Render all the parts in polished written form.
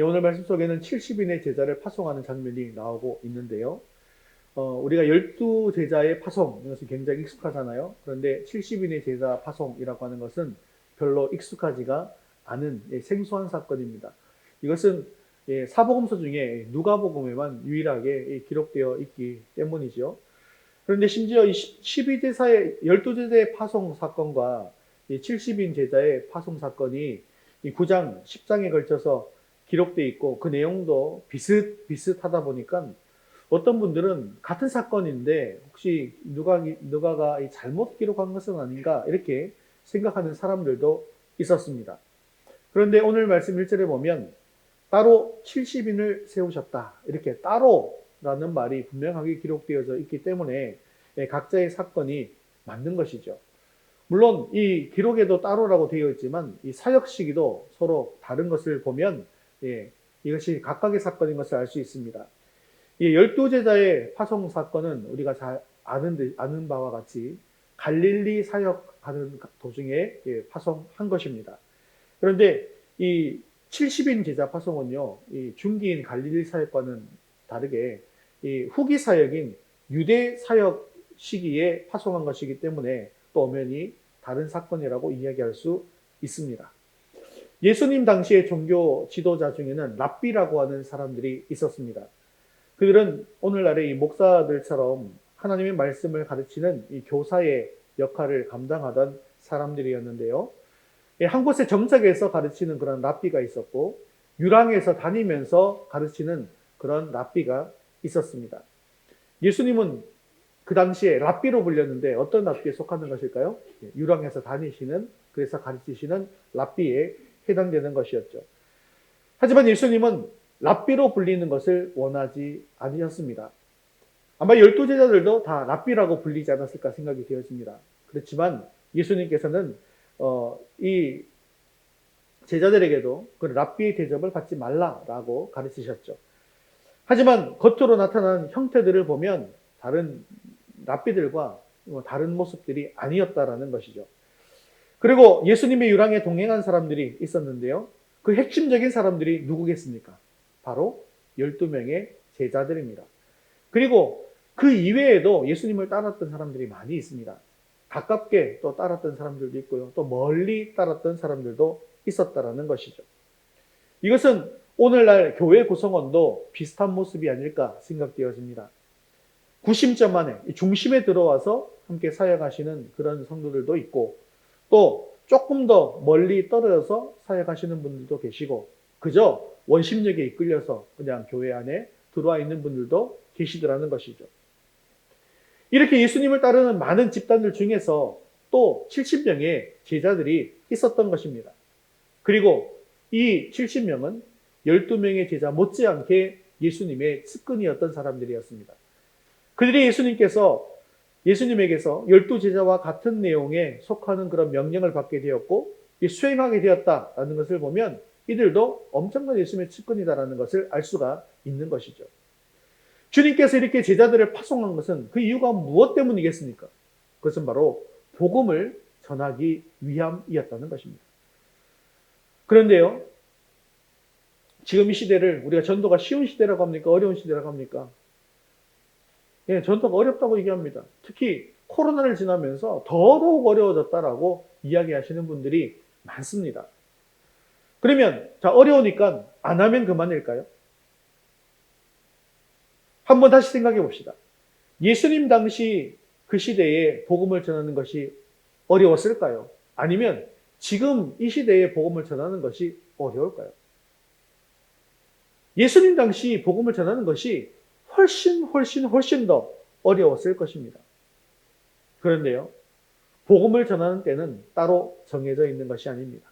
오늘 말씀 속에는 70인의 제자를 파송하는 장면이 나오고 있는데요. 우리가 12제자의 파송, 이것은 굉장히 익숙하잖아요. 그런데 70인의 제자 파송이라고 하는 것은 별로 익숙하지가 않은 생소한 사건입니다. 이것은 사복음서 중에 누가복음에만 유일하게 기록되어 있기 때문이죠. 그런데 심지어 이 12제사의 12제자의 파송 사건과 이 70인 제자의 파송 사건이 이 9장, 10장에 걸쳐서 기록되어 있고 그 내용도 비슷하다 보니까 어떤 분들은 같은 사건인데 혹시 누가가 잘못 기록한 것은 아닌가 이렇게 생각하는 사람들도 있었습니다. 그런데 오늘 말씀 1절에 보면 따로 70인을 세우셨다. 이렇게 따로라는 말이 분명하게 기록되어져 있기 때문에 각자의 사건이 맞는 것이죠. 물론 이 기록에도 따로라고 되어 있지만 이 사역 시기도 서로 다른 것을 보면 이것이 각각의 사건인 것을 알 수 있습니다. 이 12제자의 파송 사건은 우리가 잘 아는 바와 같이 갈릴리 사역하는 도중에 파송한 것입니다. 그런데 이 70인 제자 파송은요, 이 중기인 갈릴리 사역과는 다르게 이 후기 사역인 유대 사역 시기에 파송한 것이기 때문에 또 엄연히 다른 사건이라고 이야기할 수 있습니다. 예수님 당시의 종교 지도자 중에는 랍비라고 하는 사람들이 있었습니다. 그들은 오늘날의 이 목사들처럼 하나님의 말씀을 가르치는 이 교사의 역할을 감당하던 사람들이었는데요. 한 곳에 정착해서 가르치는 그런 랍비가 있었고 유랑에서 다니면서 가르치는 그런 랍비가 있었습니다. 예수님은 그 당시에 랍비로 불렸는데 어떤 랍비에 속하는 것일까요? 유랑에서 다니시는, 그래서 가르치시는 랍비에 해당되는 것이었죠. 하지만 예수님은 랍비로 불리는 것을 원하지 않으셨습니다. 아마 12제자들도 다 랍비라고 불리지 않았을까 생각이 되었습니다. 그렇지만 예수님께서는 이 제자들에게도 그 랍비의 대접을 받지 말라라고 가르치셨죠. 하지만 겉으로 나타난 형태들을 보면 다른 랍비들과 다른 모습들이 아니었다라는 것이죠. 그리고 예수님의 유랑에 동행한 사람들이 있었는데요. 그 핵심적인 사람들이 누구겠습니까? 바로 12명의 제자들입니다. 그리고 그 이외에도 예수님을 따랐던 사람들이 많이 있습니다. 가깝게 또 따랐던 사람들도 있고요. 또 멀리 따랐던 사람들도 있었다라는 것이죠. 이것은 오늘날 교회 구성원도 비슷한 모습이 아닐까 생각되어집니다. 구심점 안에, 중심에 들어와서 함께 사역하시는 그런 성도들도 있고 또 조금 더 멀리 떨어져서 사역하시는 분들도 계시고 그저 원심력에 이끌려서 그냥 교회 안에 들어와 있는 분들도 계시더라는 것이죠. 이렇게 예수님을 따르는 많은 집단들 중에서 또 70명의 제자들이 있었던 것입니다. 그리고 이 70명은 12명의 제자 못지않게 예수님의 측근이었던 사람들이었습니다. 그들이 예수님에게서 12제자와 같은 내용에 속하는 그런 명령을 받게 되었고 수행하게 되었다라는 것을 보면 이들도 엄청난 예수님의 측근이다라는 것을 알 수가 있는 것이죠. 주님께서 이렇게 제자들을 파송한 것은 그 이유가 무엇 때문이겠습니까? 그것은 바로 복음을 전하기 위함이었다는 것입니다. 그런데요, 지금 이 시대를 우리가 전도가 쉬운 시대라고 합니까? 어려운 시대라고 합니까? 전도가 어렵다고 얘기합니다. 특히 코로나를 지나면서 더더욱 어려워졌다라고 이야기하시는 분들이 많습니다. 그러면 어려우니까 안 하면 그만일까요? 한번 다시 생각해 봅시다. 예수님 당시 그 시대에 복음을 전하는 것이 어려웠을까요? 아니면 지금 이 시대에 복음을 전하는 것이 어려울까요? 예수님 당시 복음을 전하는 것이 훨씬 더 어려웠을 것입니다. 그런데요, 복음을 전하는 때는 따로 정해져 있는 것이 아닙니다.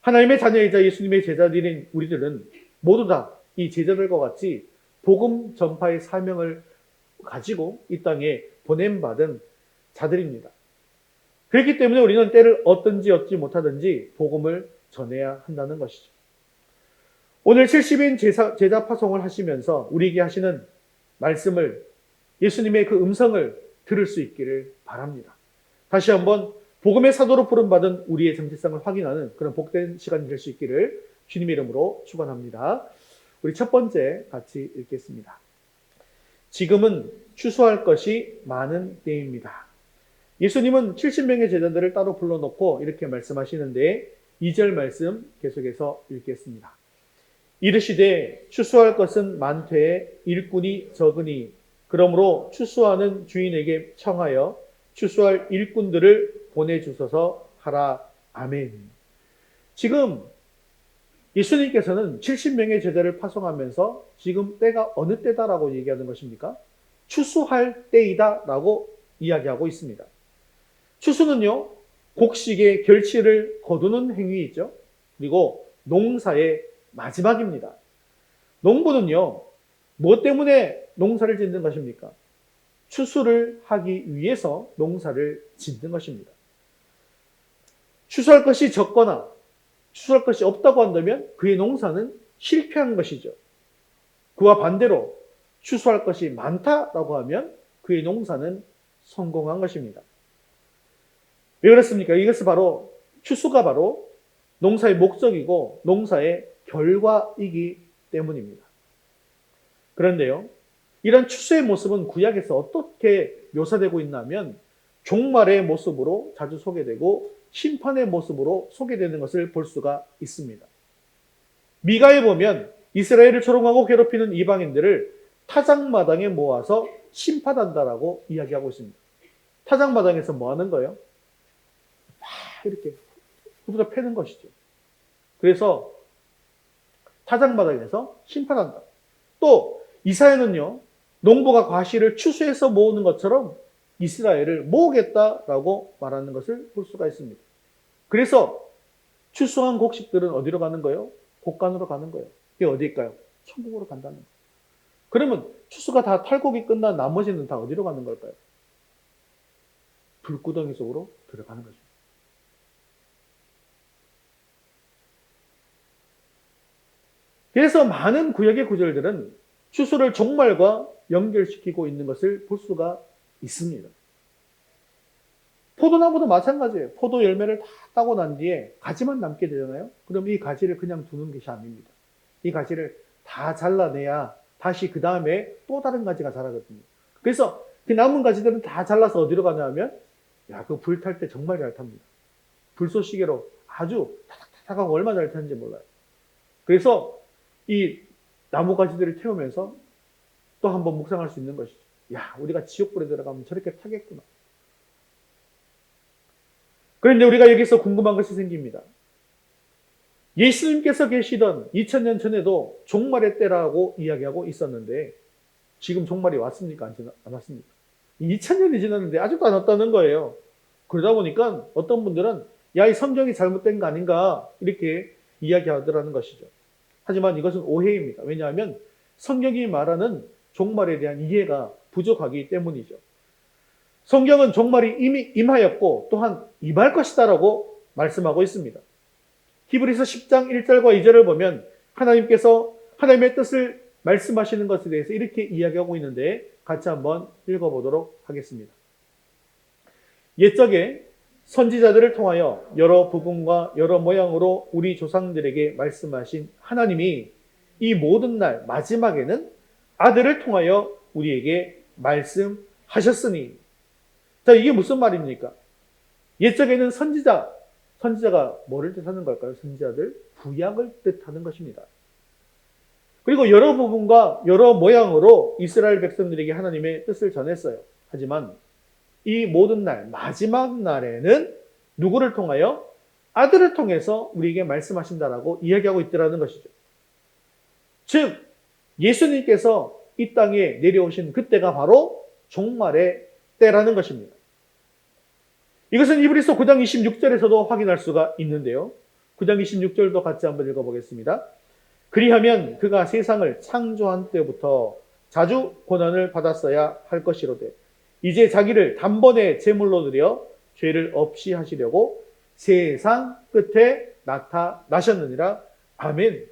하나님의 자녀이자 예수님의 제자들인 우리들은 모두 다 이 제자들과 같이 복음 전파의 사명을 가지고 이 땅에 보냄받은 자들입니다. 그렇기 때문에 우리는 때를 얻든지 얻지 못하든지 복음을 전해야 한다는 것이죠. 오늘 70인 제자 파송을 하시면서 우리에게 하시는 말씀을, 예수님의 그 음성을 들을 수 있기를 바랍니다. 다시 한번 복음의 사도로 부름받은 우리의 정체성을 확인하는 그런 복된 시간이 될 수 있기를 주님의 이름으로 축원합니다. 우리 첫 번째 같이 읽겠습니다. 지금은 추수할 것이 많은 때입니다. 예수님은 70명의 제자들을 따로 불러놓고 이렇게 말씀하시는데 2절 말씀 계속해서 읽겠습니다. 이르시되 추수할 것은 많되 일꾼이 적으니 그러므로 추수하는 주인에게 청하여 추수할 일꾼들을 보내주소서 하라. 아멘. 지금 예수님께서는 70명의 제자를 파송하면서 지금 때가 어느 때다라고 얘기하는 것입니까? 추수할 때이다 라고 이야기하고 있습니다. 추수는요, 곡식의 결실을 거두는 행위이죠. 그리고 농사의 마지막입니다. 농부는요, 무엇 때문에 농사를 짓는 것입니까? 추수를 하기 위해서 농사를 짓는 것입니다. 추수할 것이 적거나 추수할 것이 없다고 한다면 그의 농사는 실패한 것이죠. 그와 반대로 추수할 것이 많다라고 하면 그의 농사는 성공한 것입니다. 왜 그렇습니까? 이것은 바로 추수가 바로 농사의 목적이고 농사의 결과이기 때문입니다. 그런데요, 이런 추수의 모습은 구약에서 어떻게 묘사되고 있냐면 종말의 모습으로 자주 소개되고 심판의 모습으로 소개되는 것을 볼 수가 있습니다. 미가에 보면 이스라엘을 조롱하고 괴롭히는 이방인들을 타작마당에 모아서 심판한다라고 이야기하고 있습니다. 타작마당에서 뭐 하는 거예요? 막 이렇게 후드려 패는 것이죠. 그래서 타작마당에서 심판한다. 또 이사야는요, 농부가 과실을 추수해서 모으는 것처럼 이스라엘을 모으겠다라고 말하는 것을 볼 수가 있습니다. 그래서 추수한 곡식들은 어디로 가는 거예요? 곡간으로 가는 거예요. 이게 어디일까요? 천국으로 간다는 거예요. 그러면 추수가 다 탈곡이 끝난 나머지는 다 어디로 가는 걸까요? 불구덩이 속으로 들어가는 거죠. 그래서 많은 구약의 구절들은 추수를 종말과 연결시키고 있는 것을 볼 수가 있습니다. 포도나무도 마찬가지예요. 포도 열매를 다 따고 난 뒤에 가지만 남게 되잖아요. 그럼 이 가지를 그냥 두는 것이 아닙니다. 이 가지를 다 잘라내야 다시 그 다음에 또 다른 가지가 자라거든요. 그래서 그 남은 가지들은 다 잘라서 어디로 가냐면, 그 불 탈 때 정말 잘 탑니다. 불쏘시개로 아주 타닥타닥하고 얼마나 잘 타는지 몰라요. 그래서 이 나무 가지들을 태우면서 또 한번 묵상할 수 있는 것이죠. 우리가 지옥불에 들어가면 저렇게 타겠구나. 그런데 우리가 여기서 궁금한 것이 생깁니다. 예수님께서 계시던 2000년 전에도 종말의 때라고 이야기하고 있었는데 지금 종말이 왔습니까? 안 왔습니까? 2000년이 지났는데 아직도 안 왔다는 거예요. 그러다 보니까 어떤 분들은 이 성경이 잘못된 거 아닌가 이렇게 이야기하더라는 것이죠. 하지만 이것은 오해입니다. 왜냐하면 성경이 말하는 종말에 대한 이해가 부족하기 때문이죠. 성경은 종말이 이미 임하였고 또한 임할 것이다라고 말씀하고 있습니다. 히브리서 10장 1절과 2절을 보면 하나님께서 하나님의 뜻을 말씀하시는 것에 대해서 이렇게 이야기하고 있는데 같이 한번 읽어보도록 하겠습니다. 옛적에 선지자들을 통하여 여러 부분과 여러 모양으로 우리 조상들에게 말씀하신 하나님이 이 모든 날 마지막에는 아들을 통하여 우리에게 말씀하셨으니. 자, 이게 무슨 말입니까? 옛적에는 선지자가 뭐를 뜻하는 걸까요? 선지자들? 구약을 뜻하는 것입니다. 그리고 여러 부분과 여러 모양으로 이스라엘 백성들에게 하나님의 뜻을 전했어요. 하지만 이 모든 날, 마지막 날에는 누구를 통하여? 아들을 통해서 우리에게 말씀하신다라고 이야기하고 있더라는 것이죠. 즉, 예수님께서 이 땅에 내려오신 그때가 바로 종말의 때라는 것입니다. 이것은 이브리서 9장 26절에서도 확인할 수가 있는데요. 9장 26절도 같이 한번 읽어보겠습니다. 그리하면 그가 세상을 창조한 때부터 자주 고난을 받았어야 할 것이로되 이제 자기를 단번에 제물로 드려 죄를 없이 하시려고 세상 끝에 나타나셨느니라. 아멘.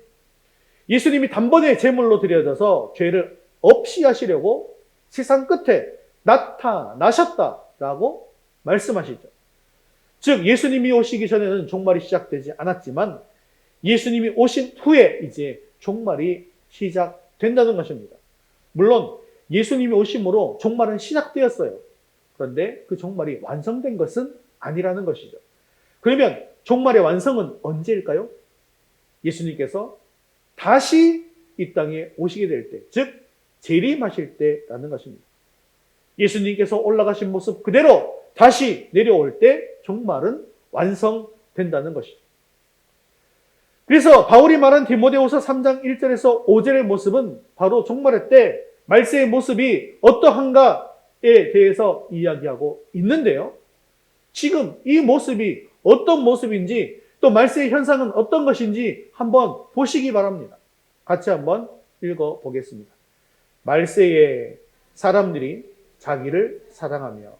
예수님이 단번에 제물로 드려져서 죄를 없이 하시려고 세상 끝에 나타나셨다라고 말씀하시죠. 즉 예수님이 오시기 전에는 종말이 시작되지 않았지만 예수님이 오신 후에 이제 종말이 시작된다는 것입니다. 물론 예수님이 오심으로 종말은 시작되었어요. 그런데 그 종말이 완성된 것은 아니라는 것이죠. 그러면 종말의 완성은 언제일까요? 예수님께서 다시 이 땅에 오시게 될 때, 즉 재림하실 때라는 것입니다. 예수님께서 올라가신 모습 그대로 다시 내려올 때 종말은 완성된다는 것이죠. 그래서 바울이 말한 디모데후서 3장 1절에서 5절의 모습은 바로 종말의 때 말세의 모습이 어떠한가에 대해서 이야기하고 있는데요. 지금 이 모습이 어떤 모습인지 또 말세의 현상은 어떤 것인지 한번 보시기 바랍니다. 같이 한번 읽어보겠습니다. 말세에 사람들이 자기를 사랑하며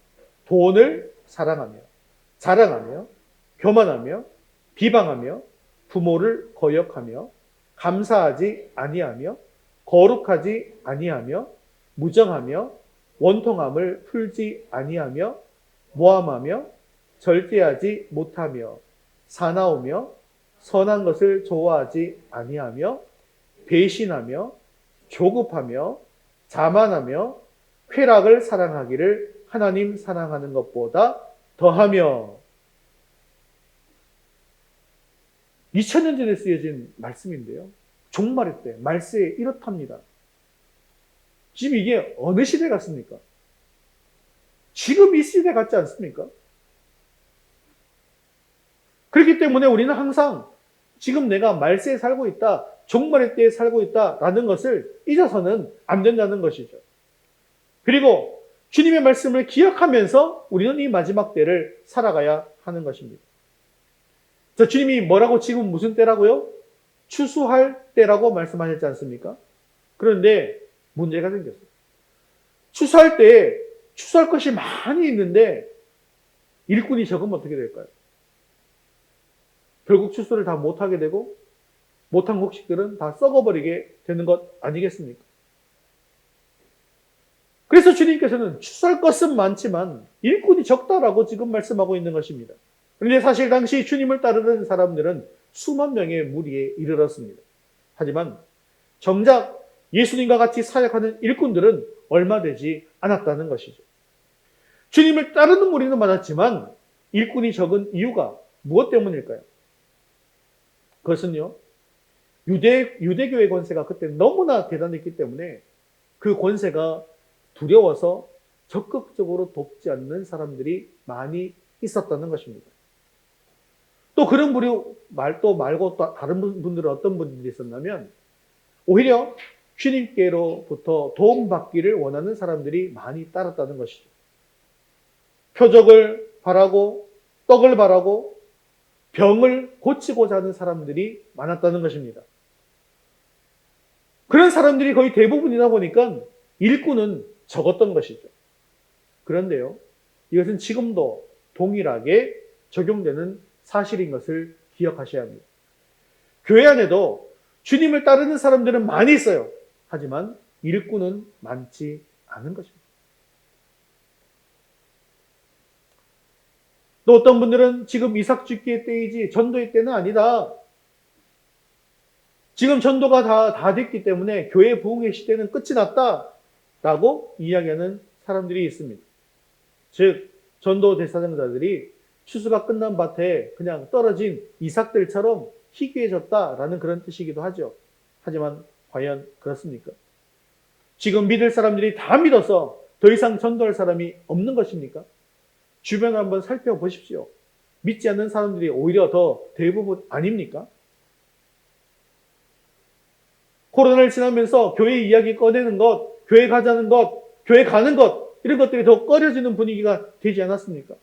돈을 사랑하며 자랑하며 교만하며 비방하며 부모를 거역하며 감사하지 아니하며 거룩하지 아니하며 무정하며 원통함을 풀지 아니하며 모함하며 절제하지 못하며 사나우며 선한 것을 좋아하지 아니하며 배신하며 조급하며 자만하며 쾌락을 사랑하기를 하나님 사랑하는 것보다 더하며. 2000년 전에 쓰여진 말씀인데요. 종말의 때 말세에 이렇답니다. 지금 이게 어느 시대 같습니까? 지금 이 시대 같지 않습니까? 그렇기 때문에 우리는 항상 지금 내가 말세에 살고 있다, 종말의 때에 살고 있다라는 것을 잊어서는 안 된다는 것이죠. 그리고 주님의 말씀을 기억하면서 우리는 이 마지막 때를 살아가야 하는 것입니다. 저 주님이 뭐라고 지금 무슨 때라고요? 추수할 때라고 말씀하셨지 않습니까? 그런데 문제가 생겼어요. 추수할 때 추수할 것이 많이 있는데 일꾼이 적으면 어떻게 될까요? 결국 추수를 다 못하게 되고 못한 곡식들은 다 썩어버리게 되는 것 아니겠습니까? 그래서 주님께서는 추수할 것은 많지만 일꾼이 적다라고 지금 말씀하고 있는 것입니다. 그런데 사실 당시 주님을 따르는 사람들은 수만 명의 무리에 이르렀습니다. 하지만 정작 예수님과 같이 사역하는 일꾼들은 얼마 되지 않았다는 것이죠. 주님을 따르는 무리는 많았지만 일꾼이 적은 이유가 무엇 때문일까요? 그것은요, 유대교의 권세가 그때 너무나 대단했기 때문에 그 권세가 두려워서 적극적으로 돕지 않는 사람들이 많이 있었다는 것입니다. 또 그런 무리 말고 또 다른 분들은 어떤 분들이 있었냐면 오히려 주님께로부터 도움받기를 원하는 사람들이 많이 따랐다는 것이죠. 표적을 바라고 떡을 바라고 병을 고치고자 하는 사람들이 많았다는 것입니다. 그런 사람들이 거의 대부분이다 보니까 일꾼은 적었던 것이죠. 그런데요, 이것은 지금도 동일하게 적용되는 사실인 것을 기억하셔야 합니다. 교회 안에도 주님을 따르는 사람들은 많이 있어요. 하지만 일꾼은 많지 않은 것입니다. 또 어떤 분들은 지금 이삭 죽기의 때이지 전도의 때는 아니다. 지금 전도가 다 됐기 때문에 교회 부흥의 시대는 끝이 났다라고 이야기하는 사람들이 있습니다. 즉 전도 대사장자들이 추수가 끝난 밭에 그냥 떨어진 이삭들처럼 희귀해졌다라는 그런 뜻이기도 하죠. 하지만 과연 그렇습니까? 지금 믿을 사람들이 다 믿어서 더 이상 전도할 사람이 없는 것입니까? 주변을 한번 살펴보십시오. 믿지 않는 사람들이 오히려 더 대부분 아닙니까? 코로나를 지나면서 교회 이야기 꺼내는 것, 교회 가자는 것, 교회 가는 것, 이런 것들이 더 꺼려지는 분위기가 되지 않았습니까?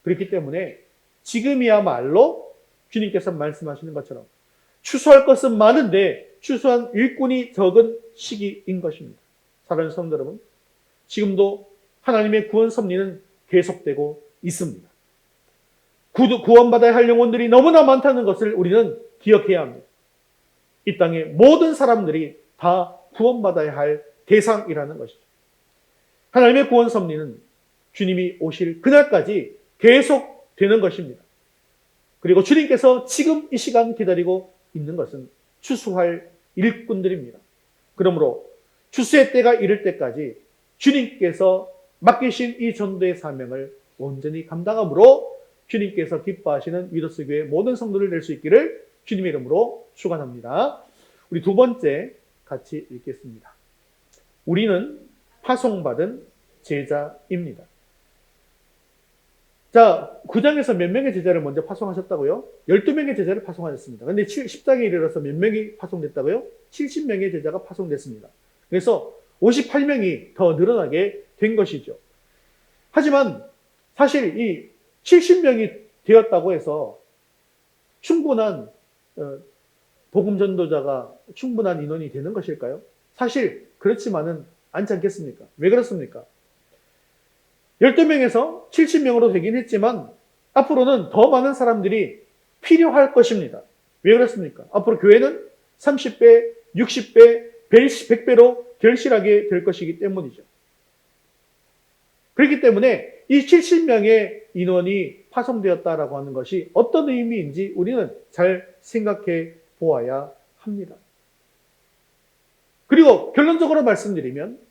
그렇기 때문에 지금이야말로 주님께서 말씀하시는 것처럼 추수할 것은 많은데 추수한 일꾼이 적은 시기인 것입니다. 사랑하는 성도 여러분, 지금도 하나님의 구원 섭리는 계속되고 있습니다. 구원받아야 할 영혼들이 너무나 많다는 것을 우리는 기억해야 합니다. 이 땅의 모든 사람들이 다 구원받아야 할 대상이라는 것이죠. 하나님의 구원 섭리는 주님이 오실 그날까지 계속 되는 것입니다. 그리고 주님께서 지금 이 시간 기다리고 있는 것은 추수할 일꾼들입니다. 그러므로 추수의 때가 이를 때까지 주님께서 맡기신 이 전도의 사명을 온전히 감당함으로 주님께서 기뻐하시는 위더스 교회 모든 성도를 낼 수 있기를 주님의 이름으로 축원합니다. 우리 두 번째 같이 읽겠습니다. 우리는 파송받은 제자입니다. 자, 9장에서 몇 명의 제자를 먼저 파송하셨다고요? 12명의 제자를 파송하셨습니다. 근데 10장에 이르러서 몇 명이 파송됐다고요? 70명의 제자가 파송됐습니다. 그래서 58명이 더 늘어나게 된 것이죠. 하지만 사실 이 70명이 되었다고 해서 충분한 복음 전도자가 충분한 인원이 되는 것일까요? 사실 그렇지만은 않지 않겠습니까? 왜 그렇습니까? 12명에서 70명으로 되긴 했지만 앞으로는 더 많은 사람들이 필요할 것입니다. 왜 그렇습니까? 앞으로 교회는 30배, 60배, 100배로 결실하게 될 것이기 때문이죠. 그렇기 때문에 이 70명의 인원이 파송되었다라고 하는 것이 어떤 의미인지 우리는 잘 생각해 보아야 합니다. 그리고 결론적으로 말씀드리면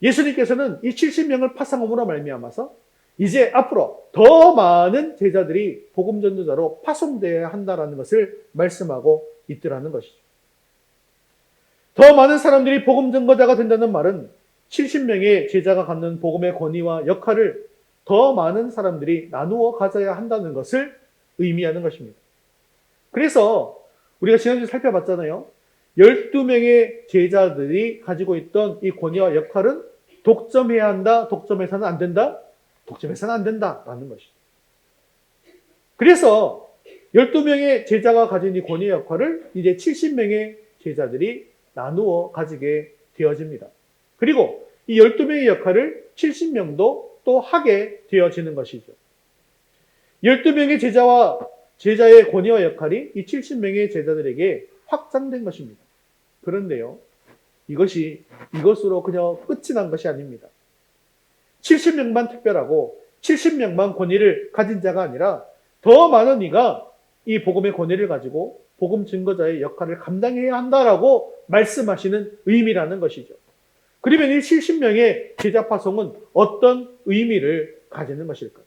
예수님께서는 이 70명을 파송함으로 말미암아서 이제 앞으로 더 많은 제자들이 복음 전도자로 파송되어야 한다는 것을 말씀하고 있더라는 것이죠. 더 많은 사람들이 복음 전도자가 된다는 말은 70명의 제자가 갖는 복음의 권위와 역할을 더 많은 사람들이 나누어 가져야 한다는 것을 의미하는 것입니다. 그래서 우리가 지난주에 살펴봤잖아요. 12명의 제자들이 가지고 있던 이 권위와 역할은 독점해야 한다, 독점해서는 안 된다, 독점해서는 안 된다라는 것이죠. 그래서 12명의 제자가 가진 이 권위의 역할을 이제 70명의 제자들이 나누어 가지게 되어집니다. 그리고 이 12명의 역할을 70명도 또 하게 되어지는 것이죠. 12명의 제자의 권위와 역할이 이 70명의 제자들에게 확장된 것입니다. 그런데요, 이것으로 그냥 끝이 난 것이 아닙니다. 70명만 특별하고 70명만 권위를 가진 자가 아니라 더 많은 이가 이 복음의 권위를 가지고 복음 증거자의 역할을 감당해야 한다라고 말씀하시는 의미라는 것이죠. 그러면 이 70명의 제자 파송은 어떤 의미를 가지는 것일까요?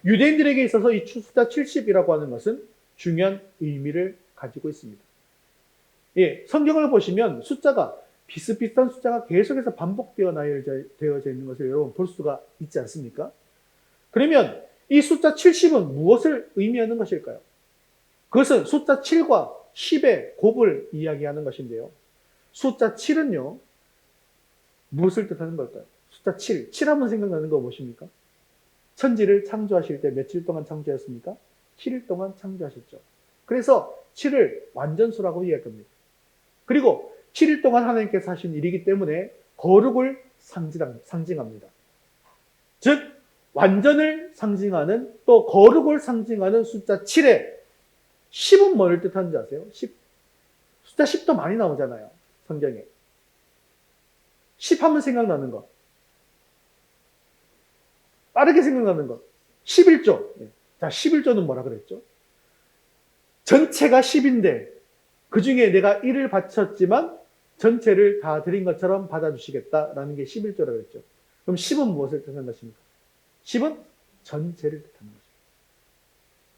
유대인들에게 있어서 이 숫자 70이라고 하는 것은 중요한 의미를 가지고 있습니다. 예, 성경을 보시면 숫자가 비슷비슷한 숫자가 계속해서 반복되어 되어져 있는 것을 여러분 볼 수가 있지 않습니까? 그러면 이 숫자 70은 무엇을 의미하는 것일까요? 그것은 숫자 7과 10의 곱을 이야기하는 것인데요. 숫자 7은요, 무엇을 뜻하는 걸까요? 숫자 7. 7하면 생각나는 거 무엇입니까? 천지를 창조하실 때 며칠 동안 창조했습니까? 7일 동안 창조하셨죠. 그래서 7을 완전수라고 이야기합니다. 그리고 7일 동안 하나님께서 하신 일이기 때문에 거룩을 상징합니다. 즉, 완전을 상징하는 또 거룩을 상징하는 숫자 7에 10은 뭘 뜻하는지 아세요? 10. 숫자 10도 많이 나오잖아요. 성경에. 10 하면 생각나는 것. 빠르게 생각나는 것. 11조. 자, 11조는 뭐라 그랬죠? 전체가 10인데 그 중에 내가 1을 바쳤지만 전체를 다 드린 것처럼 받아주시겠다라는 게 11조라고 그랬죠. 그럼 10은 무엇을 뜻하는 것입니까? 10은 전체를 뜻하는 것입니다.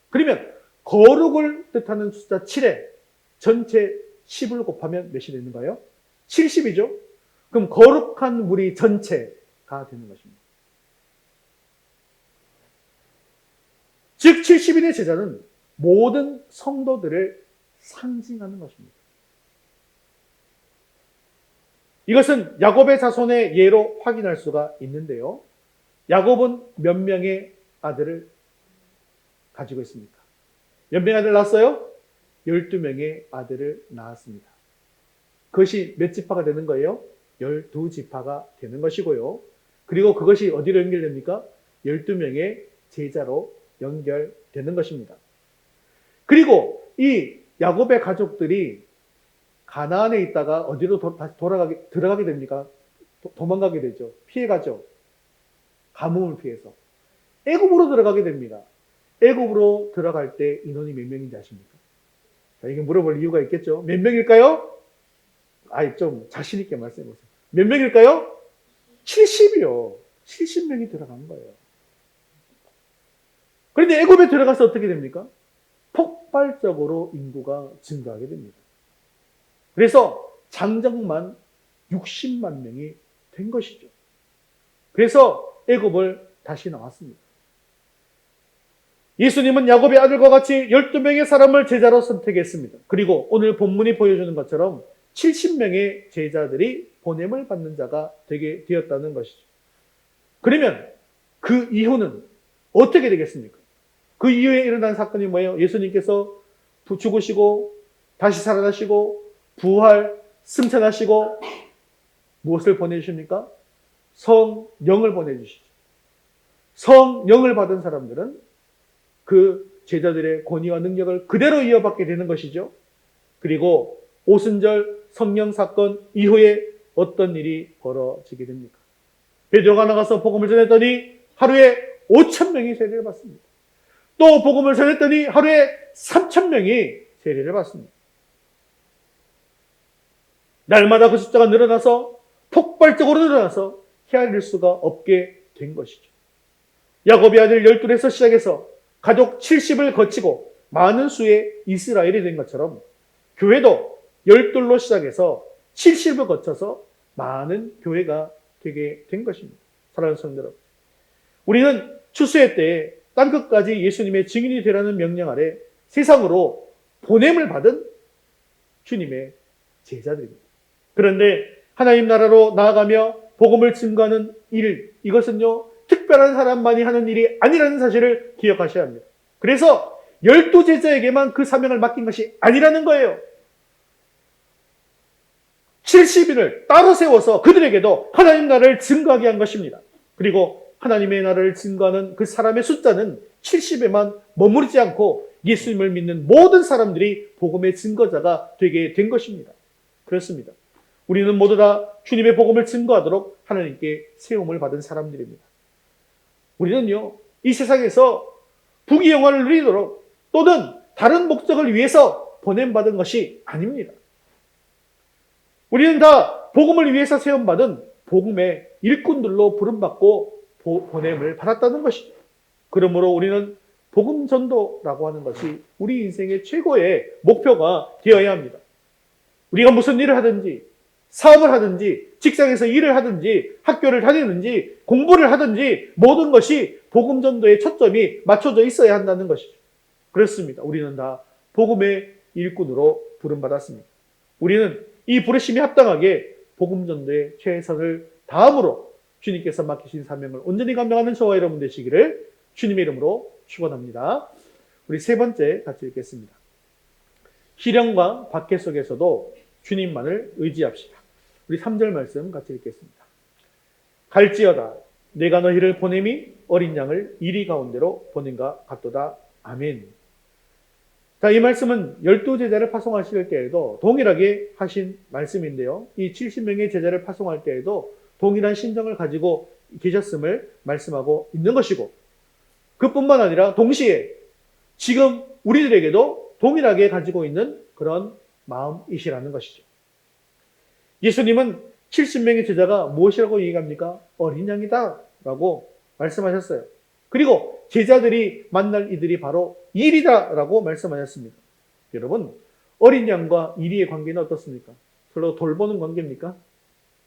그러면 거룩을 뜻하는 숫자 7에 전체 10을 곱하면 몇이 되는가요? 70이죠? 그럼 거룩한 무리 전체가 되는 것입니다. 즉 70인의 제자는 모든 성도들을 상징하는 것입니다. 이것은 야곱의 자손의 예로 확인할 수가 있는데요. 야곱은 몇 명의 아들을 가지고 있습니까? 몇 명의 아들을 낳았어요? 12명의 아들을 낳았습니다. 그것이 몇 지파가 되는 거예요? 12지파가 되는 것이고요. 그리고 그것이 어디로 연결됩니까? 12명의 제자로 연결되는 것입니다. 그리고 이 야곱의 가족들이 가나안에 있다가 어디로 다시 들어가게 됩니까? 도망가게 되죠. 피해가죠. 가뭄을 피해서. 애굽으로 들어가게 됩니다. 애굽으로 들어갈 때 인원이 몇 명인지 아십니까? 이게 물어볼 이유가 있겠죠. 몇 명일까요? 좀 자신 있게 말씀해 보세요. 몇 명일까요? 70이요. 70명이 들어간 거예요. 그런데 애굽에 들어가서 어떻게 됩니까? 폭발적으로 인구가 증가하게 됩니다. 그래서 장정만 60만 명이 된 것이죠. 그래서 애굽을 다시 나왔습니다. 예수님은 야곱의 아들과 같이 12명의 사람을 제자로 선택했습니다. 그리고 오늘 본문이 보여주는 것처럼 70명의 제자들이 보냄을 받는 자가 되게 되었다는 것이죠. 그러면 그 이후는 어떻게 되겠습니까? 그 이후에 일어난 사건이 뭐예요? 예수님께서 죽으시고 다시 살아나시고 부활, 승천하시고 무엇을 보내주십니까? 성령을 보내주시죠. 성령을 받은 사람들은 그 제자들의 권위와 능력을 그대로 이어받게 되는 것이죠. 그리고 오순절 성령 사건 이후에 어떤 일이 벌어지게 됩니까? 베드로가 나가서 복음을 전했더니 하루에 5,000명이 세례를 받습니다. 또 복음을 전했더니 하루에 3,000명이 세례를 받습니다. 날마다 그 숫자가 늘어나서 폭발적으로 늘어나서 헤아릴 수가 없게 된 것이죠. 야곱의 아들 12에서 시작해서 가족 70을 거치고 많은 수의 이스라엘이 된 것처럼 교회도 12로 시작해서 70을 거쳐서 많은 교회가 되게 된 것입니다. 사랑하는 성도 여러분, 우리는 추수의 때에 땅끝까지 예수님의 증인이 되라는 명령 아래 세상으로 보냄을 받은 주님의 제자들입니다. 그런데 하나님 나라로 나아가며 복음을 증거하는 일, 이것은요 특별한 사람만이 하는 일이 아니라는 사실을 기억하셔야 합니다. 그래서 12제자에게만 그 사명을 맡긴 것이 아니라는 거예요. 70인을 따로 세워서 그들에게도 하나님 나라를 증거하게 한 것입니다. 그리고 하나님의 나라를 증거하는 그 사람의 숫자는 70에만 머무르지 않고 예수님을 믿는 모든 사람들이 복음의 증거자가 되게 된 것입니다. 그렇습니다. 우리는 모두 다 주님의 복음을 증거하도록 하나님께 세움을 받은 사람들입니다. 우리는요, 이 세상에서 부귀영화를 누리도록 또는 다른 목적을 위해서 보냄받은 것이 아닙니다. 우리는 다 복음을 위해서 세움받은 복음의 일꾼들로 부름받고 보냄을 받았다는 것이죠. 그러므로 우리는 복음 전도라고 하는 것이 우리 인생의 최고의 목표가 되어야 합니다. 우리가 무슨 일을 하든지 사업을 하든지 직장에서 일을 하든지 학교를 다니든지 공부를 하든지 모든 것이 복음 전도에 초점이 맞춰져 있어야 한다는 것이죠. 그렇습니다. 우리는 다 복음의 일꾼으로 부름받았습니다. 우리는 이 부르심에 합당하게 복음 전도에 최선을 다함으로 주님께서 맡기신 사명을 온전히 감당하는 저와 여러분 되시기를 주님의 이름으로 축원합니다. 우리 세 번째 같이 읽겠습니다. 시련과 박해 속에서도 주님만을 의지합시다. 우리 3절 말씀 같이 읽겠습니다. 갈지어다 내가 너희를 보냄이 어린 양을 이리 가운데로 보낸가 같도다. 아멘. 자, 이 말씀은 12제자를 파송하실 때에도 동일하게 하신 말씀인데요. 이 70명의 제자를 파송할 때에도 동일한 심정을 가지고 계셨음을 말씀하고 있는 것이고, 그뿐만 아니라 동시에 지금 우리들에게도 동일하게 가지고 있는 그런 마음이시라는 것이죠. 예수님은 70명의 제자가 무엇이라고 얘기합니까? 어린 양이다 라고 말씀하셨어요. 그리고 제자들이 만날 이들이 바로 일이다 라고 말씀하셨습니다. 여러분, 어린 양과 이리의 관계는 어떻습니까? 서로 돌보는 관계입니까?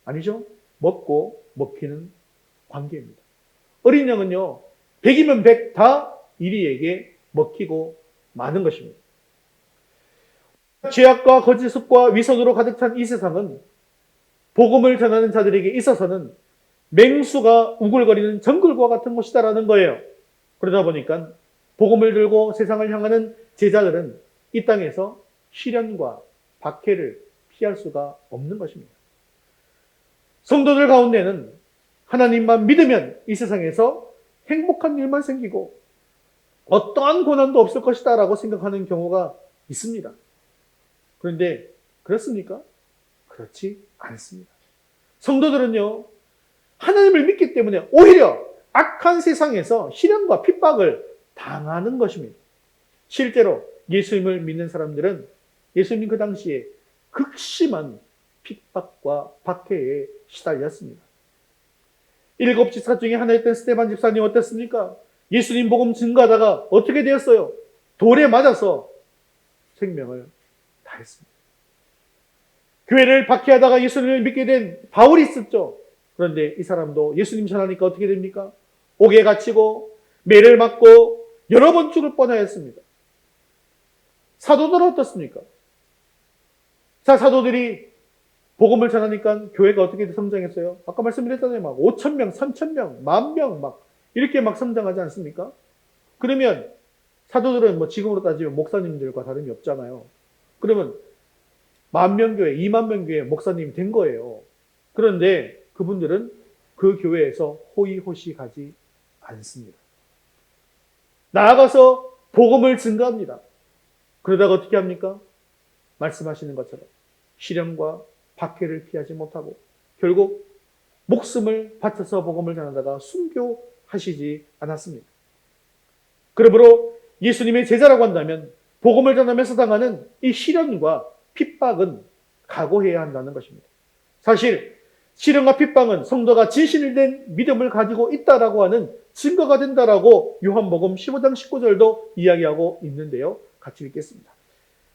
아니죠. 먹고 먹히는 관계입니다. 어린 양은요, 100이면 100 다 이리에게 먹히고 마는 것입니다. 죄악과 거짓 습과 위선으로 가득 찬 이 세상은 복음을 전하는 자들에게 있어서는 맹수가 우글거리는 정글과 같은 곳이다라는 거예요. 그러다 보니까 복음을 들고 세상을 향하는 제자들은 이 땅에서 시련과 박해를 피할 수가 없는 것입니다. 성도들 가운데는 하나님만 믿으면 이 세상에서 행복한 일만 생기고 어떠한 고난도 없을 것이다 라고 생각하는 경우가 있습니다. 그런데 그렇습니까? 그렇지 않습니다. 성도들은요, 하나님을 믿기 때문에 오히려 악한 세상에서 시련과 핍박을 당하는 것입니다. 실제로 예수님을 믿는 사람들은 예수님 그 당시에 극심한 핍박과 박해에 시달렸습니다. 7 집사 중에 하나였던 스데반 집사님 어땠습니까? 예수님 복음 증거하다가 어떻게 되었어요? 돌에 맞아서 생명을 다했습니다. 교회를 박해하다가 예수님을 믿게 된 바울이 있었죠. 그런데 이 사람도 예수님 전하니까 어떻게 됩니까? 옥에 갇히고 매를 맞고 여러 번 죽을 뻔하였습니다. 사도들은 어떻습니까? 자, 사도들이 복음을 전하니까 교회가 어떻게 성장했어요? 아까 말씀드렸잖아요. 막 5,000명, 3,000명, 10,000명 막 이렇게 막 성장하지 않습니까? 그러면 사도들은 뭐 지금으로 따지면 목사님들과 다름이 없잖아요. 그러면 10,000명 교회, 20,000명 교회 목사님이 된 거예요. 그런데 그분들은 그 교회에서 호의호식하지 않습니다. 나아가서 복음을 증거합니다. 그러다가 어떻게 합니까? 말씀하시는 것처럼 시련과 박해를 피하지 못하고 결국 목숨을 바쳐서 복음을 전하다가 순교하시지 않았습니다. 그러므로 예수님의 제자라고 한다면 복음을 전하면서 당하는 이 시련과 핍박은 각오해야 한다는 것입니다. 사실 시련과 핍박은 성도가 진실된 믿음을 가지고 있다라고 하는 증거가 된다라고 요한복음 15장 19절도 이야기하고 있는데요. 같이 읽겠습니다.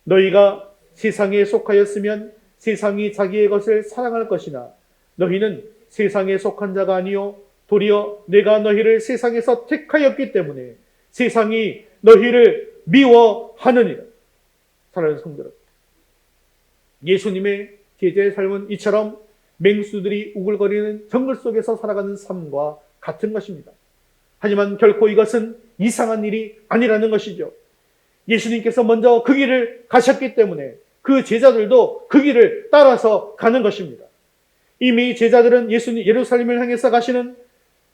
너희가 세상에 속하였으면 세상이 자기의 것을 사랑할 것이나 너희는 세상에 속한 자가 아니요 도리어 내가 너희를 세상에서 택하였기 때문에 세상이 너희를 미워하느니라. 사랑하는 성도들, 예수님의 제자의 삶은 이처럼 맹수들이 우글거리는 정글 속에서 살아가는 삶과 같은 것입니다. 하지만 결코 이것은 이상한 일이 아니라는 것이죠. 예수님께서 먼저 그 길을 가셨기 때문에 그 제자들도 그 길을 따라서 가는 것입니다. 이미 제자들은 예루살렘을 향해서 가시는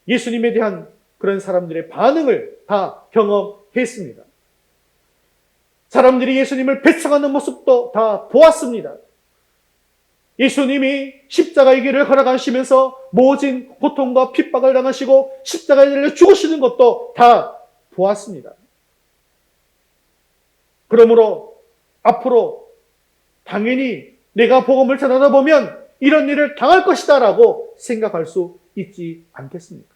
예수님에 대한 그런 사람들의 반응을 다 경험했습니다. 사람들이 예수님을 배척하는 모습도 다 보았습니다. 예수님이 십자가의 길을 걸어가시면서 모진 고통과 핍박을 당하시고 십자가에 달려 죽으시는 것도 다 보았습니다. 그러므로 앞으로 당연히 내가 복음을 전하다 보면 이런 일을 당할 것이다 라고 생각할 수 있지 않겠습니까?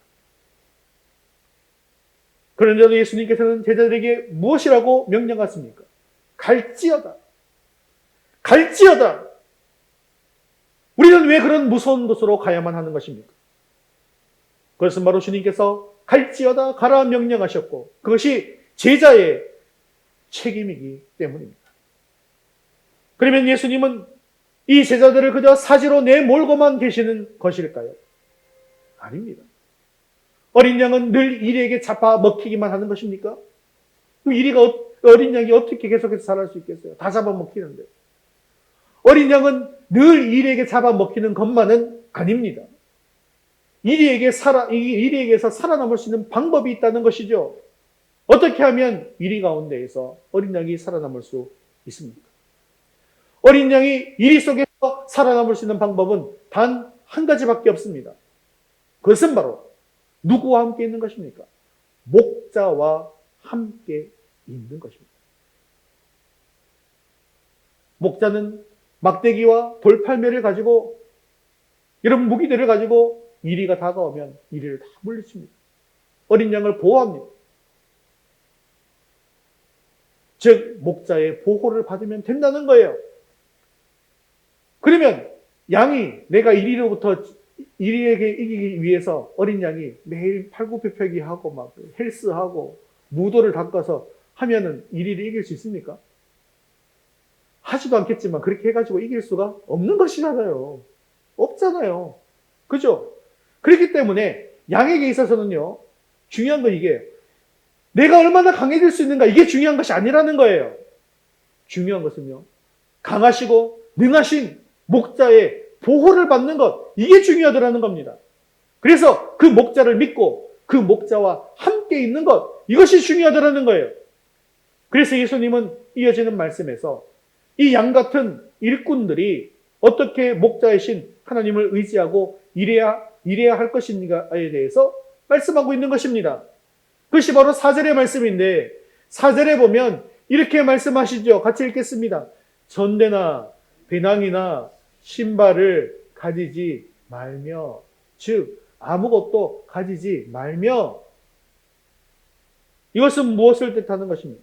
그런데도 예수님께서는 제자들에게 무엇이라고 명령하십니까? 갈지어다. 갈지어다. 우리는 왜 그런 무서운 곳으로 가야만 하는 것입니까? 그것은 바로 주님께서 갈지어다 가라 명령하셨고 그것이 제자의 책임이기 때문입니다. 그러면 예수님은 이 제자들을 그저 사지로 내몰고만 계시는 것일까요? 아닙니다. 어린 양은 늘 이리에게 잡아먹히기만 하는 것입니까? 그 어린 양이 어떻게 계속해서 살아갈 수 있겠어요? 다 잡아먹히는데. 어린 양은 늘 이리에게 잡아먹히는 것만은 아닙니다. 이리에게서 살아남을 수 있는 방법이 있다는 것이죠. 어떻게 하면 이리 가운데에서 어린 양이 살아남을 수 있습니까? 어린 양이 이리 속에서 살아남을 수 있는 방법은 단 한 가지밖에 없습니다. 그것은 바로 누구와 함께 있는 것입니까? 목자와 함께 있는 것입니다. 목자는 막대기와 돌팔매를 가지고 이런 무기들을 가지고 이리가 다가오면 이리를 다 물리칩니다. 어린 양을 보호합니다. 즉 목자의 보호를 받으면 된다는 거예요. 그러면 양이 내가 이리로부터 이리에게 이기기 위해서 어린 양이 매일 팔굽혀펴기하고 막 헬스하고 무도를 닦아서 하면은 이리를 이길 수 있습니까? 하지도 않겠지만 그렇게 해가지고 이길 수가 없는 것이잖아요. 없잖아요. 그죠? 그렇기 때문에 양에게 있어서는요, 중요한 건 이게 내가 얼마나 강해질 수 있는가 이게 중요한 것이 아니라는 거예요. 중요한 것은요, 강하시고 능하신 목자의 보호를 받는 것, 이게 중요하더라는 겁니다. 그래서 그 목자를 믿고 그 목자와 함께 있는 것, 이것이 중요하더라는 거예요. 그래서 예수님은 이어지는 말씀에서 이 양 같은 일꾼들이 어떻게 목자이신 하나님을 의지하고 일해야 할 것인가에 대해서 말씀하고 있는 것입니다. 그것이 바로 4절의 말씀인데 4절에 보면 이렇게 말씀하시죠. 같이 읽겠습니다. 전대나 배낭이나 신발을 가지지 말며, 즉 아무것도 가지지 말며. 이것은 무엇을 뜻하는 것입니까?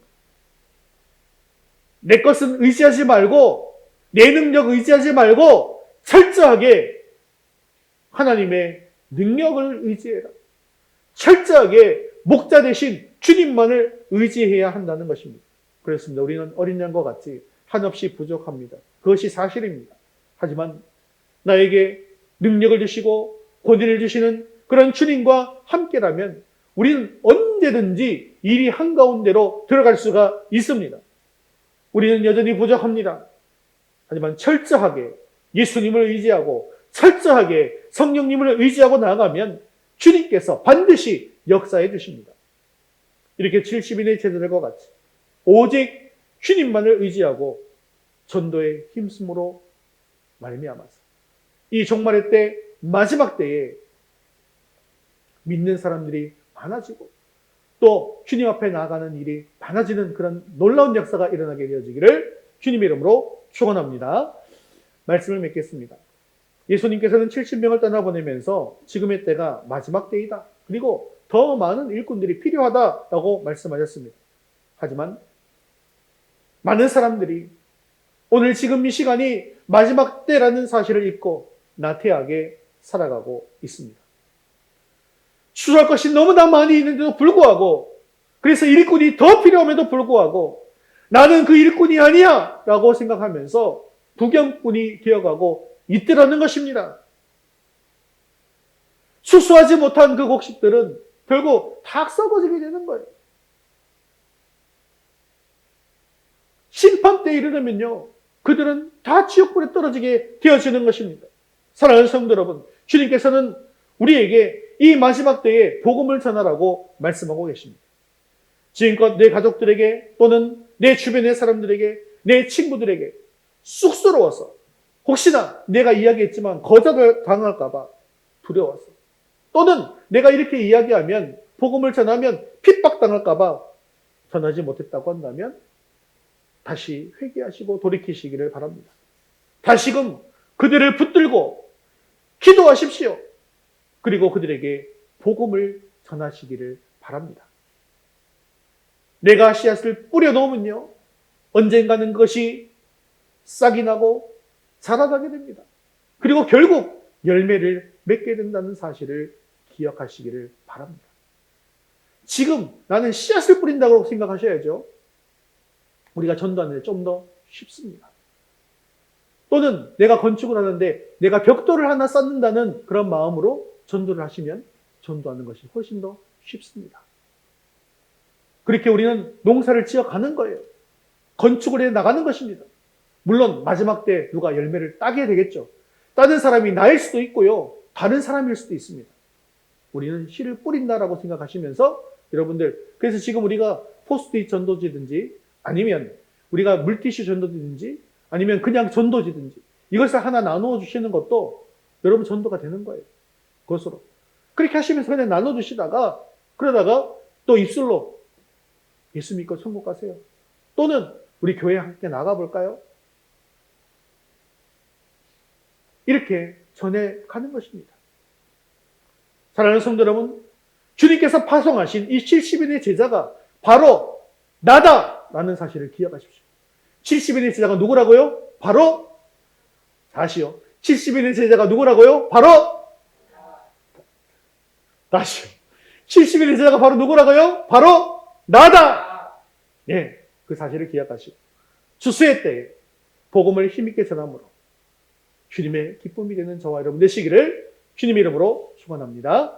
내 것은 의지하지 말고, 내 능력 의지하지 말고 철저하게 하나님의 능력을 의지해라. 철저하게 목자 대신 주님만을 의지해야 한다는 것입니다. 그렇습니다. 우리는 어린 양과 같이 한없이 부족합니다. 그것이 사실입니다. 하지만 나에게 능력을 주시고 권위를 주시는 그런 주님과 함께라면 우리는 언제든지 일이 한가운데로 들어갈 수가 있습니다. 우리는 여전히 부족합니다. 하지만 철저하게 예수님을 의지하고 철저하게 성령님을 의지하고 나아가면 주님께서 반드시 역사해 주십니다. 이렇게 70인의 제자들과 같이 오직 주님만을 의지하고 전도에 힘쓰므로 말미암아서 이 종말의 때, 마지막 때에 믿는 사람들이 많아지고 또 주님 앞에 나아가는 일이 많아지는 그런 놀라운 역사가 일어나게 되어지기를 주님의 이름으로 축원합니다. 말씀을 맺겠습니다. 예수님께서는 70명을 떠나보내면서 지금의 때가 마지막 때이다. 그리고 더 많은 일꾼들이 필요하다라고 말씀하셨습니다. 하지만 많은 사람들이 오늘 지금 이 시간이 마지막 때라는 사실을 잊고 나태하게 살아가고 있습니다. 추수할 것이 너무나 많이 있는데도 불구하고, 그래서 일꾼이 더 필요함에도 불구하고 나는 그 일꾼이 아니야 라고 생각하면서 부경꾼이 되어가고 있더라는 것입니다. 추수하지 못한 그 곡식들은 결국 다 썩어지게 되는 거예요. 심판 때에 이르면요, 그들은 다 지옥불에 떨어지게 되어지는 것입니다. 사랑하는 성도 여러분, 주님께서는 우리에게 이 마지막 때에 복음을 전하라고 말씀하고 계십니다. 지금껏 내 가족들에게 또는 내 주변의 사람들에게, 내 친구들에게 쑥스러워서, 혹시나 내가 이야기했지만 거절을 당할까 봐 두려워서, 또는 내가 이렇게 이야기하면, 복음을 전하면 핍박당할까 봐 전하지 못했다고 한다면 다시 회개하시고 돌이키시기를 바랍니다. 다시금 그들을 붙들고 기도하십시오. 그리고 그들에게 복음을 전하시기를 바랍니다. 내가 씨앗을 뿌려놓으면요, 언젠가는 그것이 싹이 나고 자라나게 됩니다. 그리고 결국 열매를 맺게 된다는 사실을 기억하시기를 바랍니다. 지금 나는 씨앗을 뿌린다고 생각하셔야죠. 우리가 전도하는 데 좀 더 쉽습니다. 또는 내가 건축을 하는데 내가 벽돌을 하나 쌓는다는 그런 마음으로 전도를 하시면 전도하는 것이 훨씬 더 쉽습니다. 그렇게 우리는 농사를 지어가는 거예요. 건축을 해 나가는 것입니다. 물론 마지막 때 누가 열매를 따게 되겠죠. 따는 사람이 나일 수도 있고요, 다른 사람일 수도 있습니다. 우리는 씨를 뿌린다라고 생각하시면서 여러분들, 그래서 지금 우리가 포스트잇 전도지든지 아니면 우리가 물티슈 전도지든지 아니면 그냥 전도지든지 이것을 하나 나누어 주시는 것도 여러분 전도가 되는 거예요. 그것으로. 그렇게 하시면서 그냥 나눠주시다가 그러다가 또 입술로 예수 믿고 천국 가세요. 또는 우리 교회 함께 나가볼까요? 이렇게 전해가는 것입니다. 사랑하는 성도 여러분, 주님께서 파송하신 이 70인의 제자가 바로 나다라는 사실을 기억하십시오. 70인의 제자가 누구라고요? 바로, 다시요. 70인의 제자가 누구라고요? 바로, 다시요. 70인의 제자가 바로 누구라고요? 바로 나다! 예, 그 사실을 기억하시고 추수의 때에 복음을 힘있게 전함으로 주님의 기쁨이 되는 저와 여러분 되시기를 주님의 이름으로 축원합니다.